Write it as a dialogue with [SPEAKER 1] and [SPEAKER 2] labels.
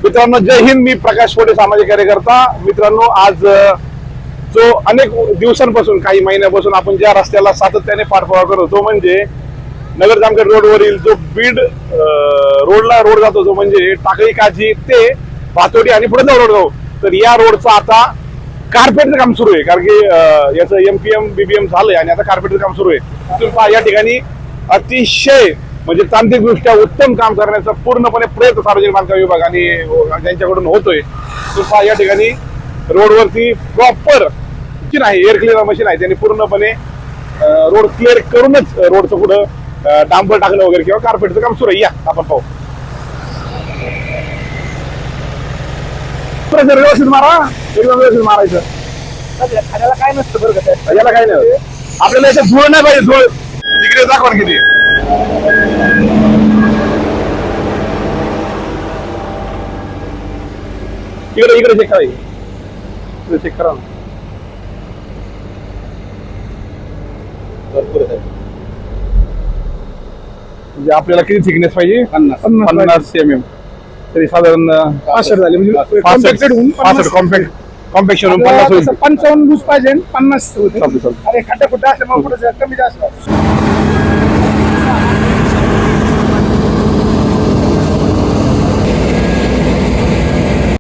[SPEAKER 1] मित्रांनो जय हिंद. मी प्रकाश पोटे, सामाजिक कार्यकर्ता. मित्रांनो आज जो अनेक दिवसांपासून काही महिन्यापासून आपण ज्या रस्त्याला सातत्याने पाठपुरावा करतो तो म्हणजे नगर जामखेड रोडवरील जो बीड रोड जातो जो म्हणजे टाकळी काजी ते भातोडी आणि पुढे रोडगाव. तर या रोडचं आता कार्पेटचं काम सुरू आहे, कारण की याचं MPM BBM झालंय आणि आता कार्पेटचं काम सुरू आहे. तुम्ही पहा या ठिकाणी अतिशय म्हणजे तांत्रिकदृष्ट्या उत्तम काम करण्याचा पूर्णपणे प्रयत्न सार्वजनिक बांधकाम विभाग आणि त्यांच्याकडून होतोय. तुम्ही पहा या ठिकाणी रोडवरती प्रॉपर मशीन आहे, एअर क्लिनर मशीन आहे, त्यांनी पूर्णपणे रोड क्लिअर करूनच रोडचं पुढं डांबर टाकणं वगैरे किंवा कार्पेटचं काम सुरू आहे. या आपण पाहू. व्यवस्थित मारा, एकदम व्यवस्थित मारायचं.
[SPEAKER 2] खाण्याला काय नसतं बरं का,
[SPEAKER 1] याला काय नाही, आपल्याला याच्यात धूळ नाही पाहिजे. धूळ तिकडे दाखवा किती इकडे चेक करा, इकडे चेक करा. भरपूर आहे म्हणजे आपल्याला किती थिकनेस पाहिजे? 50 mm. तरी साधारण
[SPEAKER 2] 65 झाले म्हणजे कॉम्पॅक्टेड होऊन
[SPEAKER 1] 65 कॉम्पॅक्शन होऊन 50 होईल.
[SPEAKER 2] 55 लूज पाहिजे 50 होते.
[SPEAKER 1] चालते.
[SPEAKER 2] अरे खड्डा खुड्डा असल्यामुळे कमी जास्त